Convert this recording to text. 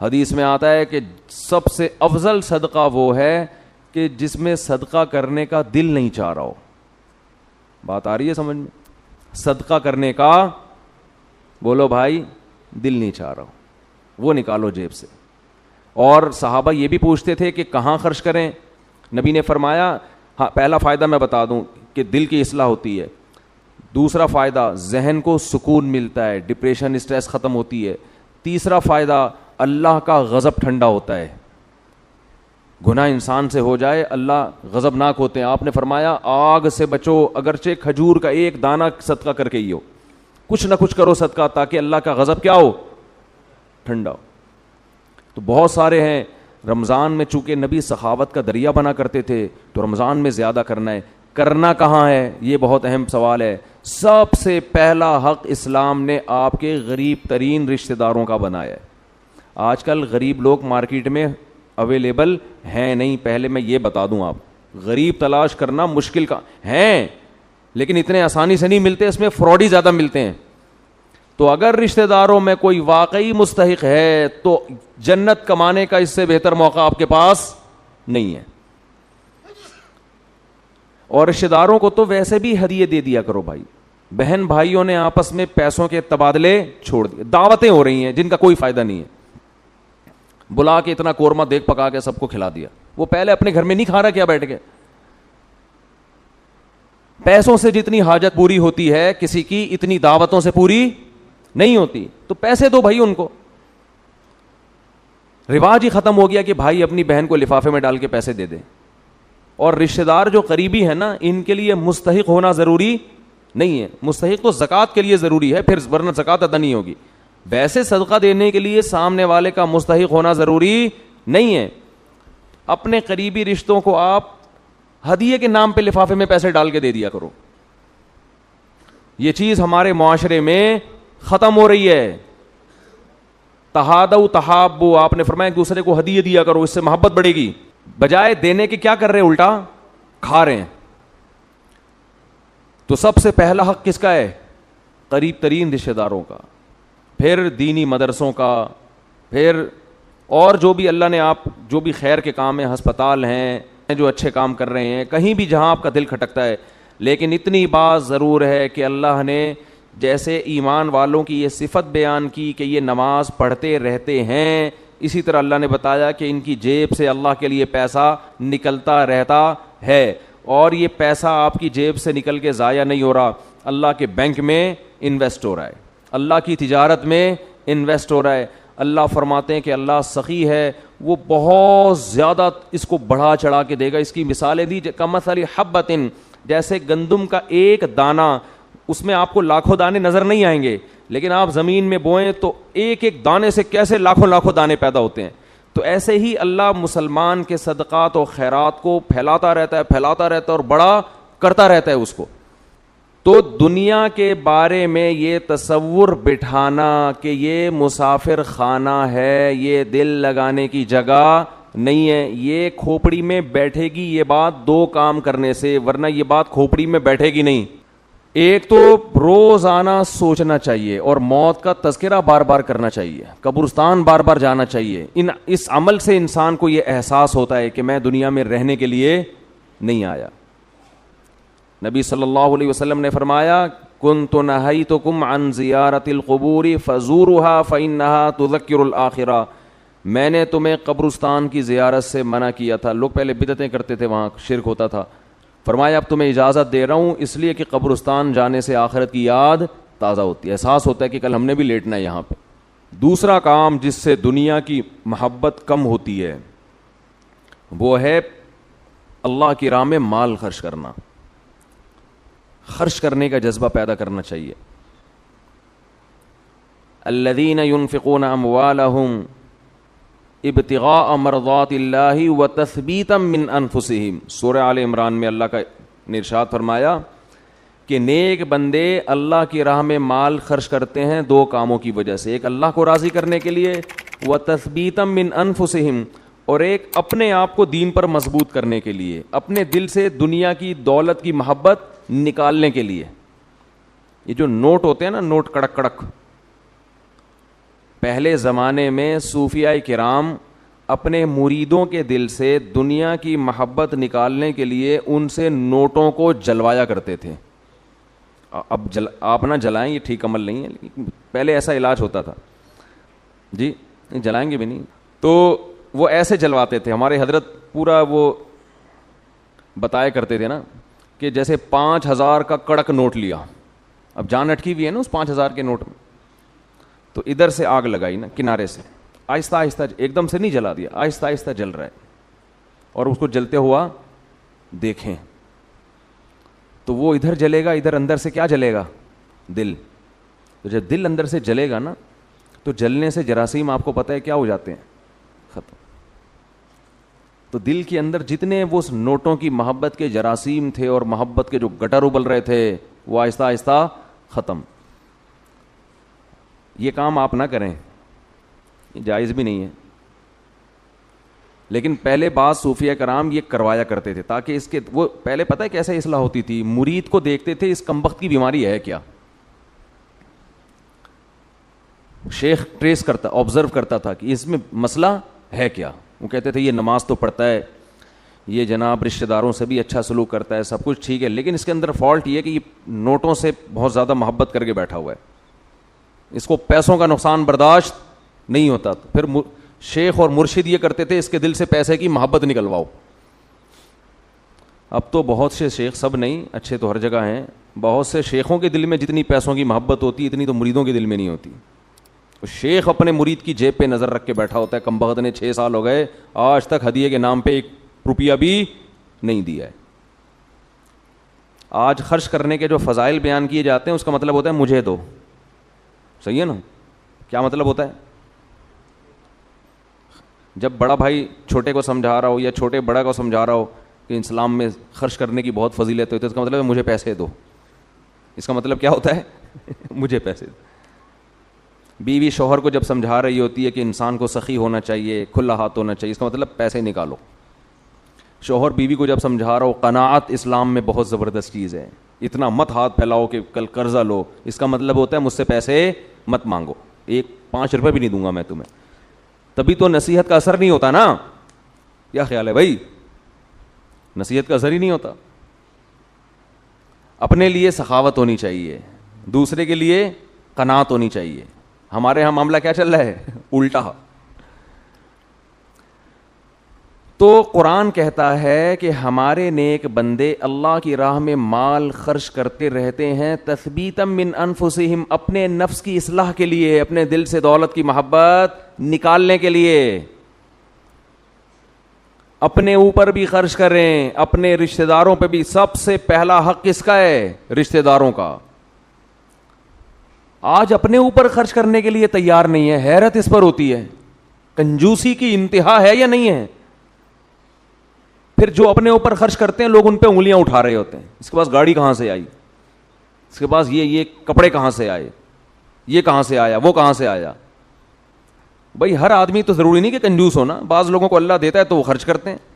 حدیث میں آتا ہے کہ سب سے افضل صدقہ وہ ہے کہ جس میں صدقہ کرنے کا دل نہیں چاہ رہا ہو. بات آ رہی ہے سمجھ میں؟ صدقہ کرنے کا بولو بھائی دل نہیں چاہ رہا ہو, وہ نکالو جیب سے. اور صحابہ یہ بھی پوچھتے تھے کہ کہاں خرچ کریں. نبی نے فرمایا, ہاں پہلا فائدہ میں بتا دوں کہ دل کی اصلاح ہوتی ہے. دوسرا فائدہ ذہن کو سکون ملتا ہے, ڈپریشن اسٹریس ختم ہوتی ہے. تیسرا فائدہ اللہ کا غضب ٹھنڈا ہوتا ہے. گناہ انسان سے ہو جائے اللہ غضبناک ہوتے ہیں. آپ نے فرمایا آگ سے بچو, اگرچہ کھجور کا ایک دانہ صدقہ کر کے ہی ہو, کچھ نہ کچھ کرو صدقہ تاکہ اللہ کا غضب کیا ہو, ٹھنڈا ہو. تو بہت سارے ہیں. رمضان میں چونکہ نبی سخاوت کا دریا بنا کرتے تھے تو رمضان میں زیادہ کرنا ہے. کرنا کہاں ہے, یہ بہت اہم سوال ہے. سب سے پہلا حق اسلام نے آپ کے غریب ترین رشتہ داروں کا بنایا ہے. آج کل غریب لوگ مارکیٹ میں اویلیبل ہیں نہیں. پہلے میں یہ بتا دوں, آپ غریب تلاش کرنا مشکل کا ہیں, لیکن اتنے آسانی سے نہیں ملتے, اس میں فراڈی زیادہ ملتے ہیں. تو اگر رشتہ داروں میں کوئی واقعی مستحق ہے تو جنت کمانے کا اس سے بہتر موقع آپ کے پاس نہیں ہے. اور رشتہ داروں کو تو ویسے بھی ہدیے دے دیا کرو بھائی. بہن بھائیوں نے آپس میں پیسوں کے تبادلے چھوڑ دیے. دعوتیں ہو رہی ہیں جن کا کوئی فائدہ نہیں ہے. بلا کے اتنا قورمہ دیکھ پکا کے سب کو کھلا دیا. وہ پہلے اپنے گھر میں نہیں کھا رہا کیا بیٹھ کے؟ پیسوں سے جتنی حاجت پوری ہوتی ہے کسی کی, اتنی دعوتوں سے پوری نہیں ہوتی. تو پیسے دو بھائی ان کو. رواج ہی ختم ہو گیا کہ بھائی اپنی بہن کو لفافے میں ڈال کے پیسے دے دے. اور رشتہ دار جو قریبی ہے نا, ان کے لیے مستحق ہونا ضروری نہیں ہے. مستحق تو زکوٰۃ کے لیے ضروری ہے, پھر ورنہ زکوٰۃ ادا نہیں ہوگی. ویسے صدقہ دینے کے لیے سامنے والے کا مستحق ہونا ضروری نہیں ہے. اپنے قریبی رشتوں کو آپ ہدیے کے نام پہ لفافے میں پیسے ڈال کے دے دیا کرو. یہ چیز ہمارے معاشرے میں ختم ہو رہی ہے. تہادوا تحابوا, آپ نے فرمایا ایک دوسرے کو ہدیے دیا کرو, اس سے محبت بڑھے گی. بجائے دینے کے کیا کر رہے ہیں, الٹا کھا رہے ہیں. تو سب سے پہلا حق کس کا ہے؟ قریب ترین رشتہ داروں کا, پھر دینی مدرسوں کا, پھر اور جو بھی اللہ نے آپ جو بھی خیر کے کام ہیں, ہسپتال ہیں جو اچھے کام کر رہے ہیں, کہیں بھی جہاں آپ کا دل کھٹکتا ہے. لیکن اتنی بات ضرور ہے کہ اللہ نے جیسے ایمان والوں کی یہ صفت بیان کی کہ یہ نماز پڑھتے رہتے ہیں, اسی طرح اللہ نے بتایا کہ ان کی جیب سے اللہ کے لیے پیسہ نکلتا رہتا ہے. اور یہ پیسہ آپ کی جیب سے نکل کے ضائع نہیں ہو رہا, اللہ کے بینک میں انویسٹ ہو رہا ہے, اللہ کی تجارت میں انویسٹ ہو رہا ہے. اللہ فرماتے ہیں کہ اللہ سخی ہے, وہ بہت زیادہ اس کو بڑھا چڑھا کے دے گا. اس کی مثالیں دی, کمثل حبۃ, جیسے گندم کا ایک دانہ, اس میں آپ کو لاکھوں دانے نظر نہیں آئیں گے, لیکن آپ زمین میں بوئیں تو ایک ایک دانے سے کیسے لاکھوں لاکھوں دانے پیدا ہوتے ہیں. تو ایسے ہی اللہ مسلمان کے صدقات و خیرات کو پھیلاتا رہتا ہے اور بڑا کرتا رہتا ہے اس کو. تو دنیا کے بارے میں یہ تصور بٹھانا کہ یہ مسافر خانہ ہے, یہ دل لگانے کی جگہ نہیں ہے, یہ کھوپڑی میں بیٹھے گی یہ بات دو کام کرنے سے, ورنہ یہ بات کھوپڑی میں بیٹھے گی نہیں. ایک تو روزانہ سوچنا چاہیے اور موت کا تذکرہ بار بار کرنا چاہیے, قبرستان بار بار جانا چاہیے. اس عمل سے انسان کو یہ احساس ہوتا ہے کہ میں دنیا میں رہنے کے لیے نہیں آیا. نبی صلی اللہ علیہ وسلم نے فرمایا, کنت نہیتکم عن زیارت القبور فزورها فانها تذکر الآخرہ, میں نے تمہیں قبرستان کی زیارت سے منع کیا تھا. لوگ پہلے بدعتیں کرتے تھے, وہاں شرک ہوتا تھا. فرمایا اب تمہیں اجازت دے رہا ہوں اس لیے کہ قبرستان جانے سے آخرت کی یاد تازہ ہوتی ہے, احساس ہوتا ہے کہ کل ہم نے بھی لیٹنا ہے یہاں پہ. دوسرا کام جس سے دنیا کی محبت کم ہوتی ہے وہ ہے اللہ کی راہ میں مال خرچ کرنا. خرچ کرنے کا جذبہ پیدا کرنا چاہیے. الذین ينفقون اموالهم ابتغاء مرضات اللہ وتثبیتا من انفسہم. سورہ آل عمران میں اللہ کا ارشاد فرمایا کہ نیک بندے اللہ کی راہ میں مال خرچ کرتے ہیں دو کاموں کی وجہ سے, ایک اللہ کو راضی کرنے کے لیے, وتثبیتا من انفسہم, اور ایک اپنے آپ کو دین پر مضبوط کرنے کے لیے, اپنے دل سے دنیا کی دولت کی محبت نکالنے کے لیے. یہ جو نوٹ ہوتے ہیں نا, نوٹ کڑک کڑک, پہلے زمانے میں صوفیاء کرام اپنے مریدوں کے دل سے دنیا کی محبت نکالنے کے لیے ان سے نوٹوں کو جلوایا کرتے تھے. اب آپ نہ جلائیں, یہ ٹھیک عمل نہیں ہے, لیکن پہلے ایسا علاج ہوتا تھا. جی جلائیں گے بھی نہیں, تو وہ ایسے جلواتے تھے. ہمارے حضرت پورا وہ بتایا کرتے تھے نا کہ جیسے 5,000 کا کڑک نوٹ لیا, اب جان اٹکی ہوئی ہے نا اس 5,000 کے نوٹ میں, تو ادھر سے آگ لگائی نا کنارے سے, آہستہ آہستہ, ایک دم سے نہیں جلا دیا, آہستہ آہستہ جل رہا ہے, اور اس کو جلتے ہوا دیکھیں تو وہ ادھر جلے گا, ادھر اندر سے کیا جلے گا, دل. تو جب دل اندر سے جلے گا نا تو جلنے سے جراثیم آپ کو پتہ ہے کیا ہو جاتے ہیں, ختم. تو دل کے اندر جتنے وہ نوٹوں کی محبت کے جراثیم تھے اور محبت کے جو گٹر ابل رہے تھے وہ آہستہ آہستہ ختم. یہ کام آپ نہ کریں, یہ جائز بھی نہیں ہے, لیکن پہلے بعض صوفیہ کرام یہ کروایا کرتے تھے تاکہ اس کے, وہ پہلے پتہ ہے کیسے اصلاح ہوتی تھی, مرید کو دیکھتے تھے اس کمبخت کی بیماری ہے کیا, شیخ ٹریس کرتا, آبزرو کرتا تھا کہ اس میں مسئلہ ہے کیا. وہ کہتے تھے یہ نماز تو پڑھتا ہے, یہ جناب رشتہ داروں سے بھی اچھا سلوک کرتا ہے, سب کچھ ٹھیک ہے, لیکن اس کے اندر فالٹ یہ کہ یہ نوٹوں سے بہت زیادہ محبت کر کے بیٹھا ہوا ہے, اس کو پیسوں کا نقصان برداشت نہیں ہوتا. پھر شیخ اور مرشد یہ کرتے تھے اس کے دل سے پیسے کی محبت نکلواؤ. اب تو بہت سے شیخ, سب نہیں, اچھے تو ہر جگہ ہیں, بہت سے شیخوں کے دل میں جتنی پیسوں کی محبت ہوتی اتنی تو مریدوں کے دل میں نہیں ہوتی. شیخ اپنے مرید کی جیب پہ نظر رکھ کے بیٹھا ہوتا ہے, کمبخت نے 6 سال ہو گئے آج تک ہدیے کے نام پہ 1 روپیہ بھی نہیں دیا ہے. آج خرچ کرنے کے جو فضائل بیان کیے جاتے ہیں اس کا مطلب ہوتا ہے مجھے دو, صحیح ہے نا, کیا مطلب ہوتا ہے؟ جب بڑا بھائی چھوٹے کو سمجھا رہا ہو یا چھوٹے بڑا کو سمجھا رہا ہو کہ اسلام میں خرچ کرنے کی بہت فضیلت ہوتی ہے, اس کا مطلب ہے مجھے پیسے دو. اس کا مطلب کیا ہوتا ہے؟ مجھے پیسے دو. بیوی شوہر کو جب سمجھا رہی ہوتی ہے کہ انسان کو سخی ہونا چاہیے, کھلا ہاتھ ہونا چاہیے, اس کا مطلب پیسے نکالو. شوہر بیوی کو جب سمجھا رہا ہو قناعت اسلام میں بہت زبردست چیز ہے, اتنا مت ہاتھ پھیلاؤ کہ کل قرضہ لو, اس کا مطلب ہوتا ہے مجھ سے پیسے مت مانگو, 5 روپے بھی نہیں دوں گا میں تمہیں. تبھی تو نصیحت کا اثر نہیں ہوتا نا. کیا خیال ہے بھائی؟ نصیحت کا اثر ہی نہیں ہوتا. اپنے لیے سخاوت ہونی چاہیے, دوسرے کے لیے قناعت ہونی چاہیے. ہمارے یہاں معاملہ کیا چل رہا ہے؟ الٹا. تو قرآن کہتا ہے کہ ہمارے نیک بندے اللہ کی راہ میں مال خرچ کرتے رہتے ہیں, تثبیتا من انفسہم, اپنے نفس کی اصلاح کے لیے, اپنے دل سے دولت کی محبت نکالنے کے لیے. اپنے اوپر بھی خرچ کریں, اپنے رشتہ داروں پہ بھی. سب سے پہلا حق کس کا ہے؟ رشتہ داروں کا. آج اپنے اوپر خرچ کرنے کے لیے تیار نہیں ہے, حیرت اس پر ہوتی ہے. کنجوسی کی انتہا ہے یا نہیں ہے؟ پھر جو اپنے اوپر خرچ کرتے ہیں لوگ ان پہ انگلیاں اٹھا رہے ہوتے ہیں, اس کے پاس گاڑی کہاں سے آئی, اس کے پاس یہ کپڑے کہاں سے آئے, یہ کہاں سے آیا, وہ کہاں سے آیا. بھائی ہر آدمی تو ضروری نہیں کہ کنجوس ہونا, بعض لوگوں کو اللہ دیتا ہے تو وہ خرچ کرتے ہیں,